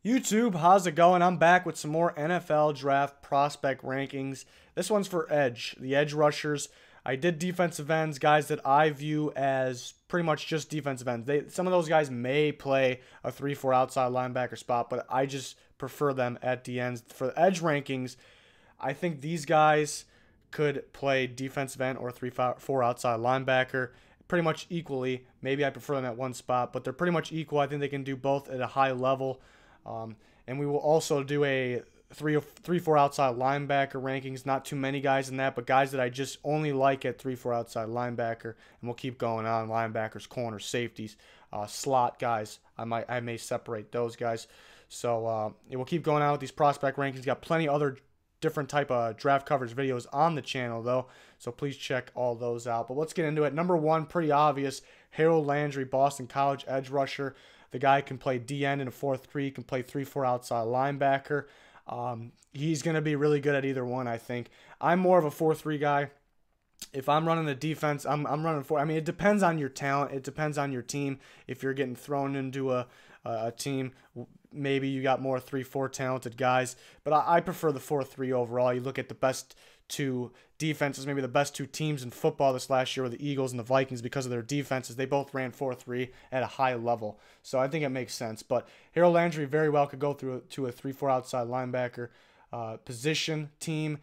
YouTube, how's it going? I'm back with some more NFL draft prospect rankings. This one's for edge, the edge rushers. I did defensive ends, guys that I view as pretty much just defensive ends. Some of those guys may play a 3-4 outside linebacker spot, but I just prefer them at the ends. For the edge rankings, I think these guys could play defensive end or 3-4 outside linebacker pretty much equally. Maybe I prefer them at one spot, but they're pretty much equal. I think they can do both at a high level. And we will also do a 3-4 outside linebacker rankings. Not too many guys in that, but guys that I just only like at 3-4 outside linebacker. And we'll keep going on linebackers, corners, safeties, slot guys. I may separate those guys. So we'll keep going on with these prospect rankings. Got plenty of other different type of draft coverage videos on the channel though, so please check all those out. But let's get into it. Number one, pretty obvious, Harold Landry, Boston College edge rusher. The guy can play D-end in a 4-3, can play 3-4 outside linebacker. He's going to be really good at either one, I think. I'm more of a 4-3 guy. If I'm running the defense, I'm running 4. I mean, it depends on your talent. It depends on your team. If you're getting thrown into a team, maybe you got more 3-4 talented guys. But I prefer the 4-3 overall. You look at the best two defenses, maybe the best two teams in football this last year were the Eagles and the Vikings because of their defenses. They both ran 4-3 at a high level. So I think it makes sense. But Harold Landry very well could go through to a 3-4 outside linebacker position team.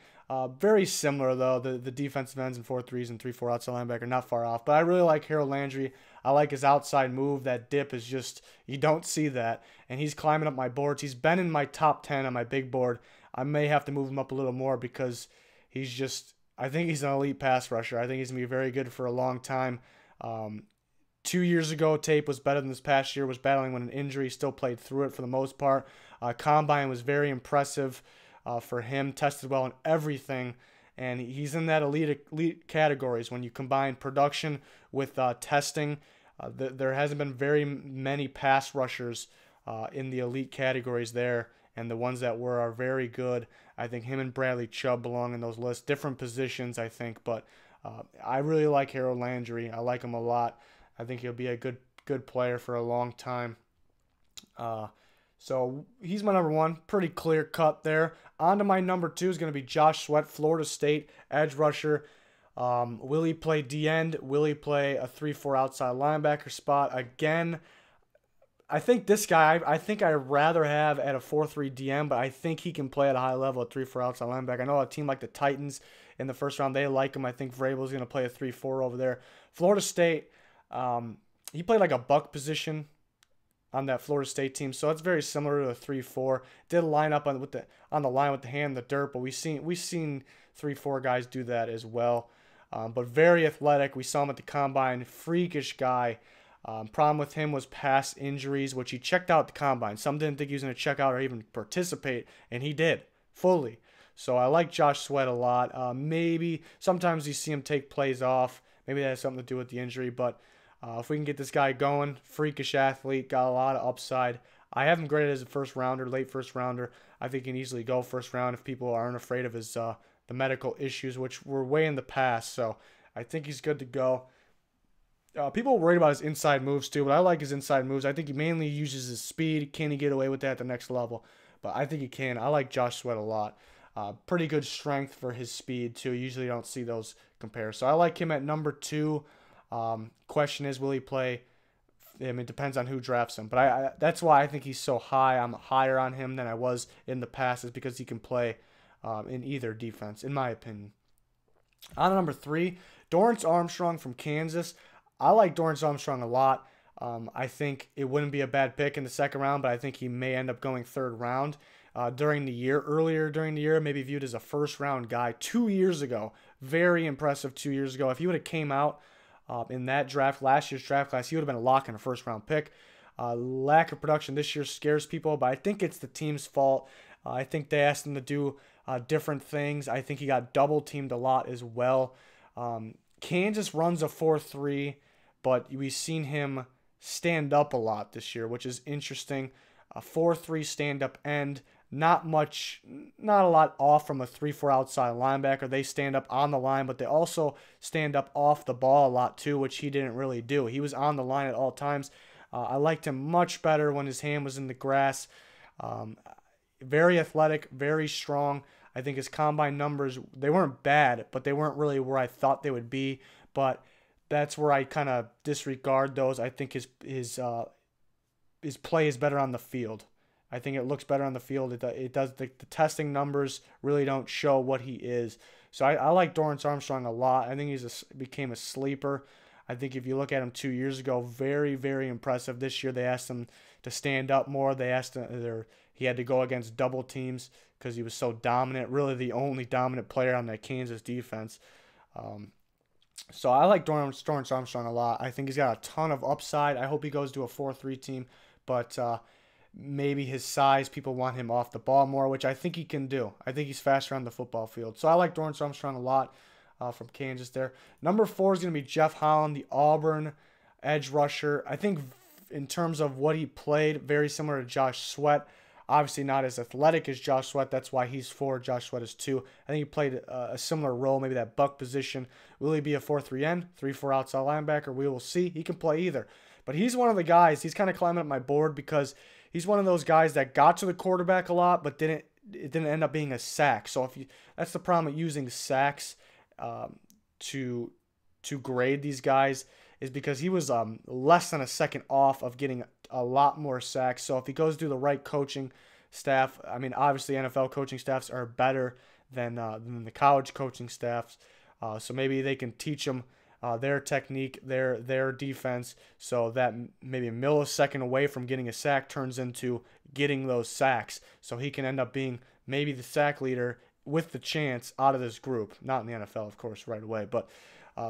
Very similar, though. The defensive ends and 4-3s and 3-4 outside linebacker, not far off. But I really like Harold Landry. I like his outside move. That dip is just, you don't see that. And he's climbing up my boards. He's been in my top 10 on my big board. I may have to move him up a little more because he's just, I think he's an elite pass rusher. I think he's going to be very good for a long time. 2 years ago, tape was better than this past year. Was battling with an injury. Still played through it for the most part. Combine was very impressive for him. Tested well in everything. And he's in that elite categories. When you combine production with testing, there hasn't been very many pass rushers in the elite categories there. And the ones that were are very good. I think him and Bradley Chubb belong in those lists. Different positions, I think. But I really like Harold Landry. I like him a lot. I think he'll be a good player for a long time. So he's my number one. Pretty clear cut there. On to my number two is going to be Josh Sweat, Florida State edge rusher. Will he play D-end? Will he play a 3-4 outside linebacker spot? Again, I think this guy, I think I'd rather have at a 4-3 DM, but I think he can play at a high level at 3-4 outside linebacker. I know a team like the Titans in the first round, they like him. I think Vrabel's going to play a 3-4 over there. Florida State, he played like a buck position on that Florida State team, so it's very similar to a 3-4. Did line up on the line with the hand in the dirt, but we've seen 3-4 guys do that as well. But very athletic. We saw him at the combine. Freakish guy. Problem with him was past injuries, which he checked out at the combine. Some didn't think he was going to check out or even participate, and he did fully. So I like Josh Sweat a lot. Maybe sometimes you see him take plays off. Maybe that has something to do with the injury, but if we can get this guy going, freakish athlete, got a lot of upside. I have him graded as a first rounder, late first rounder. I think he can easily go first round if people aren't afraid of his the medical issues, which were way in the past. So I think he's good to go. People are worried about his inside moves too, but I like his inside moves. I think he mainly uses his speed. Can he get away with that at the next level? But I think he can. I like Josh Sweat a lot. Pretty good strength for his speed too. Usually don't see those compare. So I like him at number two. Question is, will he play? I mean, it depends on who drafts him. But that's why I think he's so high. I'm higher on him than I was in the past, is because he can play in either defense, in my opinion. On to number three, Dorrance Armstrong from Kansas. I like Dorrance Armstrong a lot. I think it wouldn't be a bad pick in the second round, but I think he may end up going third round earlier during the year, maybe viewed as a first round guy 2 years ago. Very impressive 2 years ago. If he would have came out in that draft, last year's draft class, he would have been a lock in a first round pick. Lack of production this year scares people, but I think it's the team's fault. I think they asked him to do different things. I think he got double teamed a lot as well. Kansas runs a 4-3. But we've seen him stand up a lot this year, which is interesting. A 4-3 stand-up end. Not a lot off from a 3-4 outside linebacker. They stand up on the line, but they also stand up off the ball a lot too, which he didn't really do. He was on the line at all times. I liked him much better when his hand was in the grass. Um, Very athletic, very strong. I think his combine numbers, they weren't bad, but they weren't really where I thought they would be. But that's where I kind of disregard those. I think his play is better on the field. I think it looks better on the field. It does the testing numbers really don't show what he is. So I like Dorrance Armstrong a lot. I think became a sleeper. I think if you look at him 2 years ago, very, very impressive. This year they asked him to stand up more. They asked him, he had to go against double teams because he was so dominant, really the only dominant player on that Kansas defense. So I like Dorrance Armstrong a lot. I think he's got a ton of upside. I hope he goes to a 4-3 team, but maybe his size, people want him off the ball more, which I think he can do. I think he's faster on the football field. So I like Dorrance Armstrong a lot from Kansas there. Number 4 is going to be Jeff Holland, the Auburn edge rusher. I think in terms of what he played, very similar to Josh Sweat. Obviously not as athletic as Josh Sweat. That's why he's 4. Josh Sweat is 2. I think he played a similar role, maybe that buck position. Will he be a 4-3 end, 3-4 outside linebacker? We will see. He can play either. But he's one of the guys, he's kind of climbing up my board because he's one of those guys that got to the quarterback a lot, but it didn't end up being a sack. So that's the problem with using sacks to grade these guys, is because he was less than a second off of getting a lot more sacks. So if he goes through the right coaching staff, I mean, obviously NFL coaching staffs are better than the college coaching staffs. So maybe they can teach him their technique, their defense, so that maybe a millisecond away from getting a sack turns into getting those sacks. So he can end up being maybe the sack leader with the chance out of this group. Not in the NFL, of course, right away. But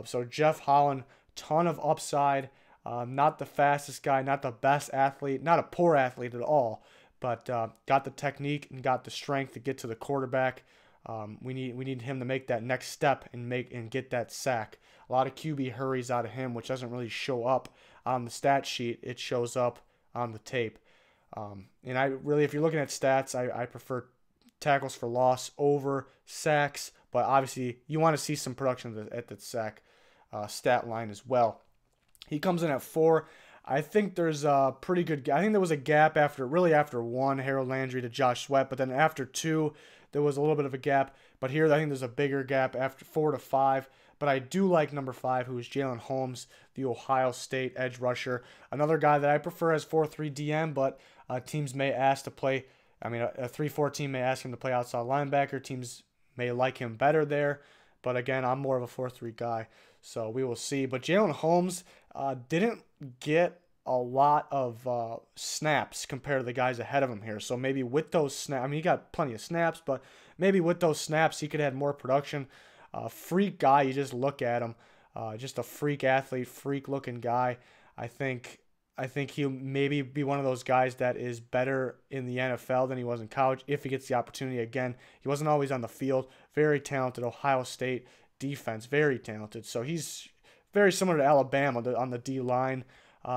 so Jeff Holland, ton of upside. Not the fastest guy, not the best athlete, not a poor athlete at all, but got the technique and got the strength to get to the quarterback. We need him to make that next step and get that sack. A lot of QB hurries out of him, which doesn't really show up on the stat sheet. It shows up on the tape. And I really, if you're looking at stats, I prefer tackles for loss over sacks, but obviously you want to see some production at the sack stat line as well. He comes in at 4. I think there's a pretty good. I think there was a gap after 1, Harold Landry to Josh Sweat, but then after 2, there was a little bit of a gap. But here I think there's a bigger gap after 4 to 5. But I do like number 5, who is Jalen Holmes, the Ohio State edge rusher. Another guy that I prefer as 4-3 DM, but teams may ask to play. I mean, a 3-4 team may ask him to play outside linebacker. Teams may like him better there. But again, I'm more of a 4-3 guy, so we will see. But Jalen Holmes didn't get a lot of snaps compared to the guys ahead of him here. So maybe with those snaps, I mean, he got plenty of snaps, but maybe with those snaps, he could have more production. Freak guy, you just look at him, just a freak athlete, freak-looking guy. I think he'll maybe be one of those guys that is better in the NFL than he was in college if he gets the opportunity. Again, he wasn't always on the field. Very talented Ohio State defense, very talented. So he's very similar to Alabama on the D-line.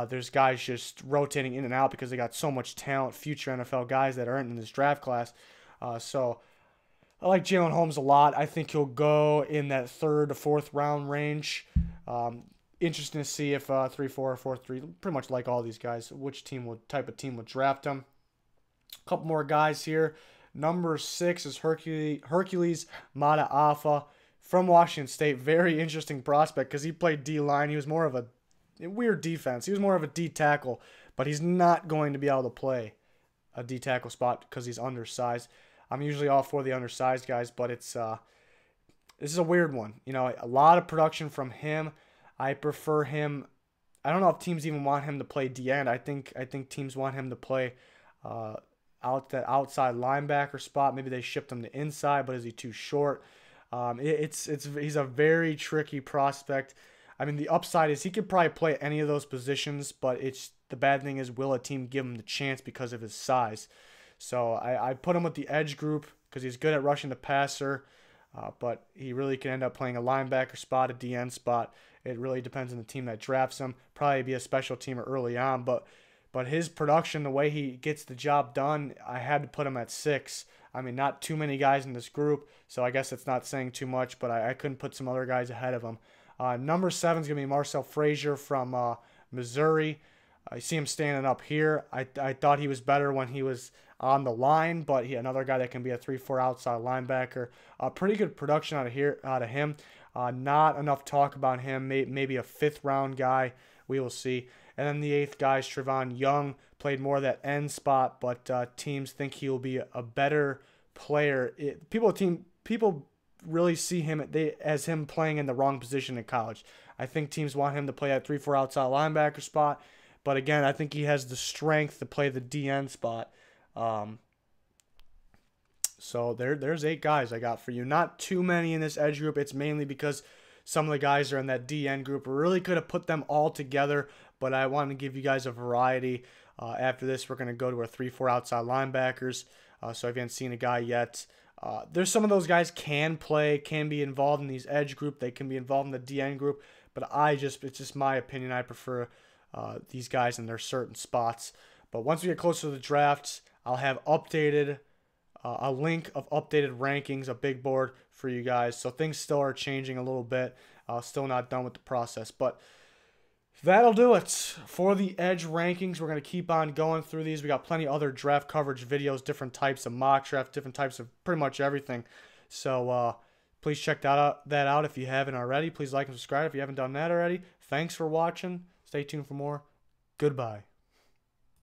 There's guys just rotating in and out because they got so much talent, future NFL guys that aren't in this draft class. So I like Jalen Holmes a lot. I think he'll go in that 3rd to 4th round range. Interesting to see if 3-4 or 4-3, pretty much like all these guys, which type of team would draft him. A couple more guys here. Number 6 is Hercules Mataafa from Washington State. Very interesting prospect because he played D-line. He was more of a weird defense. He was more of a D tackle, but he's not going to be able to play a D tackle spot because he's undersized. I'm usually all for the undersized guys, but this is a weird one. You know, a lot of production from him. I prefer him. I don't know if teams even want him to play D end. I think teams want him to play that outside linebacker spot. Maybe they shipped him to inside, but is he too short? He's a very tricky prospect. I mean, the upside is he could probably play any of those positions, but the bad thing is, will a team give him the chance because of his size? So I put him with the edge group because he's good at rushing the passer, but he really can end up playing a linebacker spot, a DN spot. It really depends on the team that drafts him. Probably be a special teamer early on, but his production, the way he gets the job done, I had to put him at 6. I mean, not too many guys in this group, so I guess it's not saying too much, but I couldn't put some other guys ahead of him. Number 7 is going to be Marcel Frazier from Missouri. I see him standing up here. I thought he was better when he was on the line, but another guy that can be a 3-4 outside linebacker. Pretty good production out of him. Not enough talk about him. Maybe a 5th round guy. We will see. And then the 8th guy is Trevon Young. Played more of that end spot, but teams think he will be a better player. People really see him as him playing in the wrong position in college. I think teams want him to play that 3-4 outside linebacker spot. But again, I think he has the strength to play the DN spot. So there's 8 guys I got for you. Not too many in this edge group. It's mainly because some of the guys are in that DN group. We really could have put them all together, but I wanted to give you guys a variety. After this, we're going to go to our 3-4 outside linebackers. So if you haven't seen a guy yet, there's some of those guys can be involved in these edge group. They can be involved in the DN group, but it's just my opinion. I prefer these guys in their certain spots. But once we get closer to the drafts, I'll have a link of updated rankings, a big board for you guys. So things still are changing a little bit. Still not done with the process. But that'll do it for the edge rankings. We're going to keep on going through these. We got plenty of other draft coverage videos, different types of mock draft, different types of pretty much everything. So please check that out if you haven't already. Please like and subscribe if you haven't done that already. Thanks for watching. Stay tuned for more. Goodbye.